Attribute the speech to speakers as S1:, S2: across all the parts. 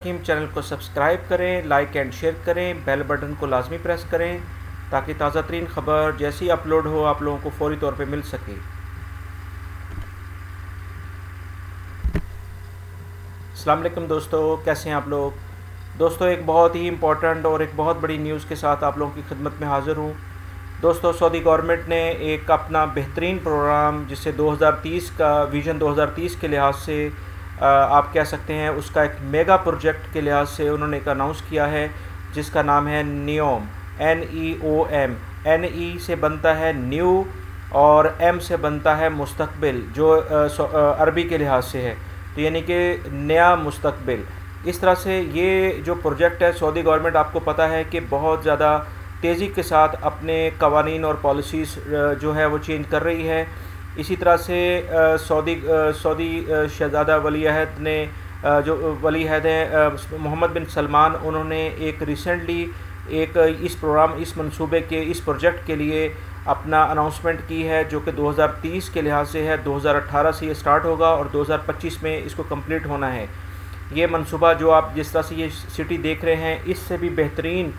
S1: Channel کو subscribe کریں، like and share کریں، بیل بٹن کو لازمی پریس کریں تاکہ تازہ ترین خبر جیسی اپلوڈ ہو آپ لوگوں کو فوری طور پہ مل سکے۔ السلام علیکم دوستو، کیسے ہیں آپ لوگ؟ دوستو ایک بہت ہی امپورٹنٹ اور ایک بہت بڑی نیوز کے ساتھ آپ لوگوں کی خدمت میں حاضر ہوں۔ دوستو سعودی گورنمنٹ نے ایک اپنا بہترین پروگرام جسے 2030 کا ویژن 2030 کے لحاظ سے آپ کہہ سکتے ہیں اس کا ایک میگا پروجیکٹ کے لحاظ سے انہوں نے ایک اناؤنس کیا ہے جس کا نام ہے نیوم، NEOM۔ NE سے بنتا ہے نیو اور M سے بنتا ہے مستقبل، جو عربی کے لحاظ سے ہے، تو یعنی کہ نیا مستقبل۔ اس طرح سے یہ جو پروجیکٹ ہے سعودی گورنمنٹ آپ کو پتہ ہے کہ بہت زیادہ تیزی کے ساتھ اپنے قوانین اور پالیسیز جو ہے وہ چینج کر رہی ہے۔ اسی طرح سے سعودی شہزادہ ولی عہد نے جو ولی عہد ہیں محمد بن سلمان، انہوں نے ایک ریسنٹلی ایک اس منصوبے کے اس پروجیکٹ کے لیے اپنا اناؤنسمنٹ کی ہے جو کہ 2030 کے لحاظ سے ہے۔ 2018 سے یہ سٹارٹ ہوگا اور 2025 میں اس کو کمپلیٹ ہونا ہے۔ یہ منصوبہ جو آپ جس طرح سے یہ سٹی دیکھ رہے ہیں اس سے بھی بہترین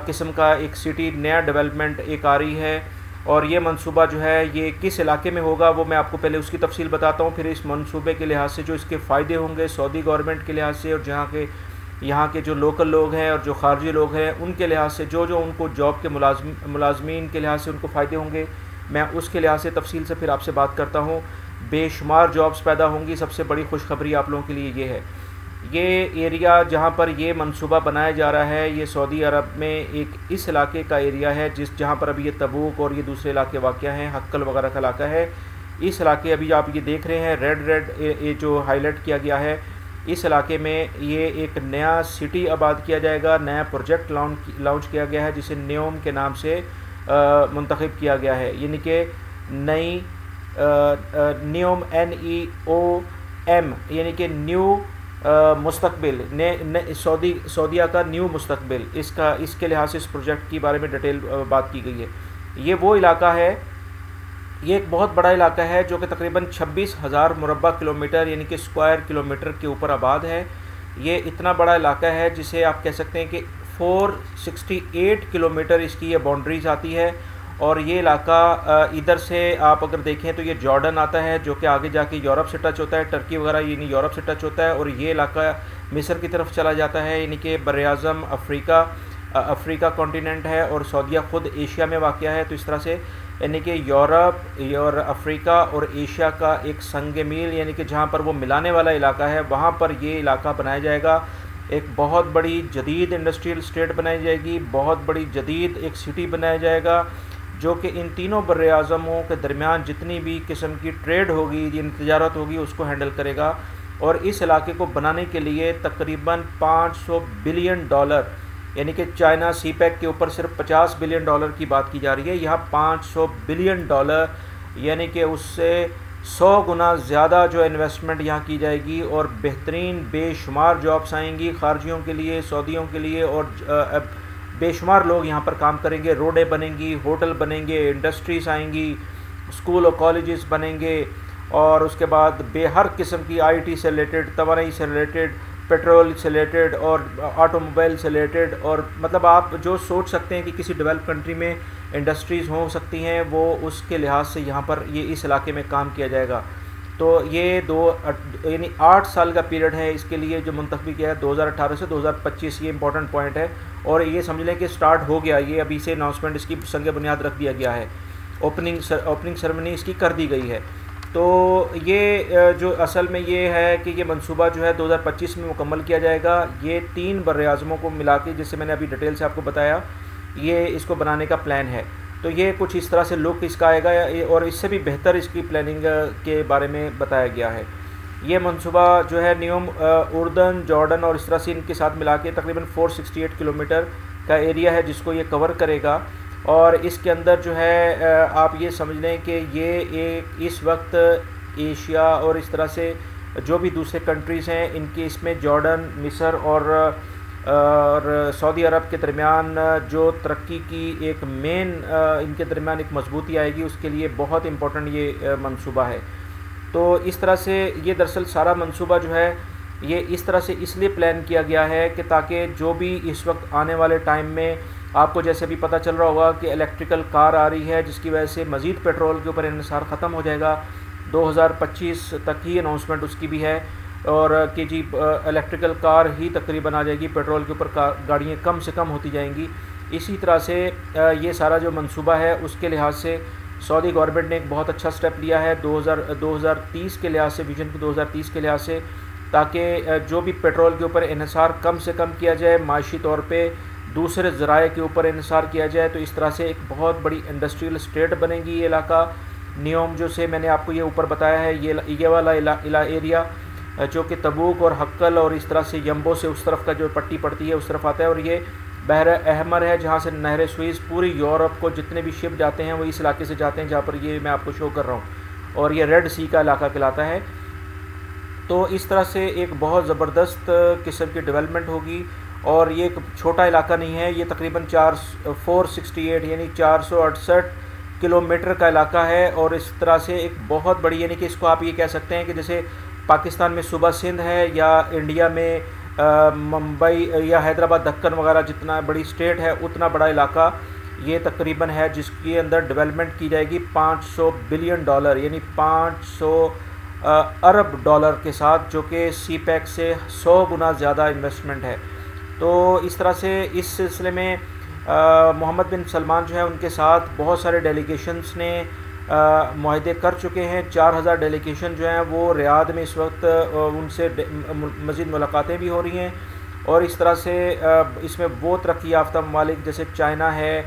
S1: قسم کا ایک سٹی نیا ڈیولپمنٹ ایک آ رہی ہے، اور یہ منصوبہ جو ہے یہ کس علاقے میں ہوگا وہ میں آپ کو پہلے اس کی تفصیل بتاتا ہوں، پھر اس منصوبے کے لحاظ سے جو اس کے فائدے ہوں گے سعودی گورنمنٹ کے لحاظ سے، اور یہاں کے جو لوکل لوگ ہیں اور جو خارجی لوگ ہیں ان کے لحاظ سے جو ان کو جاب کے ملازمین کے لحاظ سے ان کو فائدے ہوں گے، میں اس کے لحاظ سے تفصیل سے پھر آپ سے بات کرتا ہوں۔ بے شمار جابز پیدا ہوں گی۔ سب سے بڑی خوشخبری آپ لوگوں کے لیے یہ ہے، یہ ایریا جہاں پر یہ منصوبہ بنایا جا رہا ہے یہ سعودی عرب میں ایک اس علاقے کا ایریا ہے جہاں پر ابھی یہ تبوک اور یہ دوسرے علاقے واقع ہیں، حقل وغیرہ کا علاقہ ہے۔ اس علاقے ابھی آپ یہ دیکھ رہے ہیں ریڈ یہ جو ہائی لائٹ کیا گیا ہے، اس علاقے میں یہ ایک نیا سٹی آباد کیا جائے گا، نیا پروجیکٹ لانچ کیا گیا ہے جسے نیوم کے نام سے منتخب کیا گیا ہے، یعنی کہ نئی نیوم NEOM یعنی کہ نیو مستقبل، سعودیہ کا نیو مستقبل، اس کے لحاظ سے اس پروجیکٹ کے بارے میں ڈیٹیل بات کی گئی ہے۔ یہ وہ علاقہ ہے، یہ ایک بہت بڑا علاقہ ہے جو کہ تقریباً 26,000 مربع کلومیٹر یعنی کہ اسکوائر کلومیٹر کے اوپر آباد ہے۔ یہ اتنا بڑا علاقہ ہے جسے آپ کہہ سکتے ہیں کہ 468 کلومیٹر اس کی یہ باؤنڈریز آتی ہے، اور یہ علاقہ ادھر سے آپ اگر دیکھیں تو یہ جارڈن آتا ہے جو کہ آگے جا کے یورپ سے ٹچ ہوتا ہے، ٹرکی وغیرہ یعنی یورپ سے ٹچ ہوتا ہے، اور یہ علاقہ مصر کی طرف چلا جاتا ہے، یعنی کہ براعظم افریقہ کانٹیننٹ ہے، اور سعودیہ خود ایشیا میں واقع ہے۔ تو اس طرح سے یعنی کہ یورپ اور افریقہ اور ایشیا کا ایک سنگ میل یعنی کہ جہاں پر وہ ملانے والا علاقہ ہے، وہاں پر یہ علاقہ بنایا جائے گا۔ ایک بہت بڑی جدید انڈسٹریل اسٹیٹ بنائی جائے گی، بہت بڑی جدید ایک سٹی بنایا جائے گا جو کہ ان تینوں براعظموں کے درمیان جتنی بھی قسم کی ٹریڈ ہوگی یعنی تجارت ہوگی اس کو ہینڈل کرے گا، اور اس علاقے کو بنانے کے لیے تقریباً $500 بلین یعنی کہ چائنا سی پیک کے اوپر صرف $50 بلین کی بات کی جا رہی ہے، یہاں $500 بلین یعنی کہ اس سے 100 گنا زیادہ جو انویسٹمنٹ یہاں کی جائے گی، اور بہترین بے شمار جابس آئیں گی خارجیوں کے لیے، سعودیوں کے لیے، اور بے شمار لوگ یہاں پر کام کریں گے۔ روڈیں بنیں گی، ہوٹل بنیں گے، انڈسٹریز آئیں گی، اسکول اور کالجز بنیں گے، اور اس کے بعد ہر قسم کی IT سے ریلیٹڈ، توانائی سے ریلیٹڈ، پیٹرول سے ریلیٹڈ، اور آٹو موبائل سے ریلیٹڈ، اور مطلب آپ جو سوچ سکتے ہیں کہ کسی ڈیولپ کنٹری میں انڈسٹریز ہو سکتی ہیں وہ اس کے لحاظ سے یہاں پر یہ اس علاقے میں کام کیا جائے گا۔ تو یہ یعنی 8 سال کا پیریڈ ہے اس کے لیے جو منتخب کیا ہے 2018 سے 2025، یہ امپورٹنٹ پوائنٹ ہے، اور یہ سمجھ لیں کہ سٹارٹ ہو گیا، یہ ابھی سے اناؤنسمنٹ اس کی سنگ بنیاد رکھ دیا گیا ہے، اوپننگ سرمنی اس کی کر دی گئی ہے۔ تو یہ جو اصل میں یہ ہے کہ یہ منصوبہ جو ہے 2025 میں مکمل کیا جائے گا۔ یہ 3 براعظموں کو ملا کے جسے میں نے ابھی ڈیٹیل سے آپ کو بتایا، یہ اس کو بنانے کا پلان ہے۔ تو یہ کچھ اس طرح سے لک اس کا آئے گا، اور اس سے بھی بہتر اس کی پلاننگ کے بارے میں بتایا گیا ہے۔ یہ منصوبہ جو ہے نیوم اردن، جارڈن اور اس طرح سے ان کے ساتھ ملا کے تقریباً 468 کلومیٹر کا ایریا ہے جس کو یہ کور کرے گا، اور اس کے اندر جو ہے آپ یہ سمجھ لیں کہ یہ اس وقت ایشیا اور اس طرح سے جو بھی دوسرے کنٹریز ہیں ان کے اس میں جارڈن، مصر اور سعودی عرب کے درمیان جو ترقی کی ایک مین ان کے درمیان ایک مضبوطی آئے گی، اس کے لیے بہت امپورٹنٹ یہ منصوبہ ہے۔ تو اس طرح سے یہ دراصل سارا منصوبہ جو ہے یہ اس طرح سے اس لیے پلان کیا گیا ہے کہ تاکہ جو بھی اس وقت آنے والے ٹائم میں آپ کو جیسے بھی پتہ چل رہا ہوگا کہ الیکٹریکل کار آ رہی ہے، جس کی وجہ سے مزید پیٹرول کے اوپر انحصار ختم ہو جائے گا. 2025 تک ہی اناؤنسمنٹ اس کی بھی ہے، اور کہ جی الیکٹریکل کار ہی تقریباً آ جائے گی، پیٹرول کے اوپر گاڑیاں کم سے کم ہوتی جائیں گی. اسی طرح سے یہ سارا جو منصوبہ ہے اس کے لحاظ سے سعودی گورنمنٹ نے ایک بہت اچھا سٹیپ لیا ہے 2030 کے لحاظ سے، ویژن 2030 کے لحاظ سے، تاکہ جو بھی پیٹرول کے اوپر انحصار کم سے کم کیا جائے، معاشی طور پہ دوسرے ذرائع کے اوپر انحصار کیا جائے. تو اس طرح سے ایک بہت بڑی انڈسٹریل اسٹیٹ بنے گی یہ علاقہ. نیوم جو سے میں نے آپ کو یہ اوپر بتایا ہے، یہ والا ایریا جو کہ تبوک اور حقل اور اس طرح سے یمبو سے اس طرف کا جو پٹی پڑتی ہے اس طرف آتا ہے، اور یہ بحر احمر ہے جہاں سے نہر سوئز پوری یورپ کو جتنے بھی شپ جاتے ہیں وہ اس علاقے سے جاتے ہیں جہاں پر یہ میں آپ کو شو کر رہا ہوں، اور یہ ریڈ سی کا علاقہ کہلاتا ہے. تو اس طرح سے ایک بہت زبردست قسم کی ڈیولپمنٹ ہوگی، اور یہ ایک چھوٹا علاقہ نہیں ہے، یہ تقریباً 468 یعنی 468 کلومیٹر کا علاقہ ہے. اور اس طرح سے ایک بہت بڑی، یعنی کہ اس کو آپ یہ کہہ سکتے ہیں کہ جیسے پاکستان میں صوبہ سندھ ہے، یا انڈیا میں ممبئی یا حیدرآباد دکن وغیرہ جتنا بڑی اسٹیٹ ہے اتنا بڑا علاقہ یہ تقریباً ہے، جس کے اندر ڈیولپمنٹ کی جائے گی $500 بلین یعنی 500 ارب ڈالر کے ساتھ، جو کہ سی پیک سے 100 گنا زیادہ انویسٹمنٹ ہے. تو اس طرح سے اس سلسلے میں محمد بن سلمان جو ہے ان کے ساتھ بہت سارے ڈیلیگیشنز نے معاہدے کر چکے ہیں. 4000 ڈیلیگیشن جو ہیں وہ ریاض میں اس وقت ان سے مزید ملاقاتیں بھی ہو رہی ہیں. اور اس طرح سے اس میں وہ ترقی یافتہ ممالک جیسے چائنا ہے،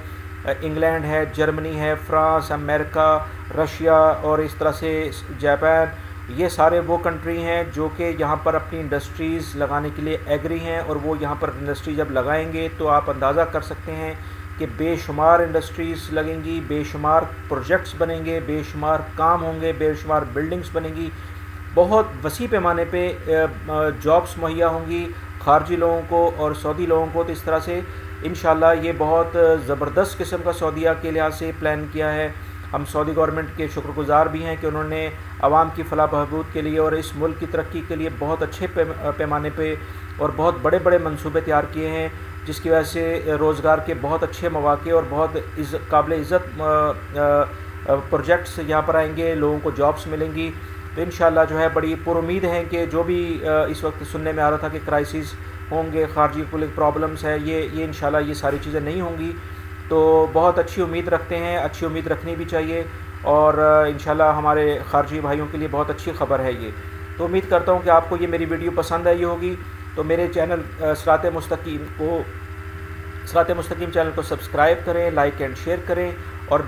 S1: انگلینڈ ہے، جرمنی ہے، فرانس، امریکہ، رشیا اور اس طرح سے جاپان، یہ سارے وہ کنٹری ہیں جو کہ یہاں پر اپنی انڈسٹریز لگانے کے لیے ایگری ہیں. اور وہ یہاں پر انڈسٹری جب لگائیں گے تو آپ اندازہ کر سکتے ہیں کہ بے شمار انڈسٹریز لگیں گی، بے شمار پروجیکٹس بنیں گے، بے شمار کام ہوں گے، بے شمار بلڈنگز بنیں گی، بہت وسیع پیمانے پہ جابس مہیا ہوں گی خارجی لوگوں کو اور سعودی لوگوں کو. تو اس طرح سے انشاءاللہ یہ بہت زبردست قسم کا سعودیہ کے لحاظ سے پلان کیا ہے. ہم سعودی گورنمنٹ کے شکر گزار بھی ہیں کہ انہوں نے عوام کی فلاح بہبود کے لیے اور اس ملک کی ترقی کے لیے بہت اچھے پیمانے پہ اور بہت بڑے بڑے منصوبے تیار کیے ہیں، جس کی وجہ سے روزگار کے بہت اچھے مواقع اور بہت قابل عزت پروجیکٹس یہاں پر آئیں گے، لوگوں کو جابس ملیں گی. تو انشاءاللہ جو ہے بڑی پرامید ہیں کہ جو بھی اس وقت سننے میں آ رہا تھا کہ کرائسس ہوں گے، خارجی پرابلمس ہے، یہ انشاءاللہ یہ ساری چیزیں نہیں ہوں گی. تو بہت اچھی امید رکھتے ہیں، اچھی امید رکھنی بھی چاہیے، اور انشاءاللہ ہمارے خارجی بھائیوں کے لیے بہت اچھی خبر ہے یہ. تو امید کرتا ہوں کہ آپ کو یہ میری ویڈیو پسند آئی ہوگی. تو میرے چینل صراط مستقیم چینل کو سبسکرائب کریں، لائک اینڈ شیئر کریں، اور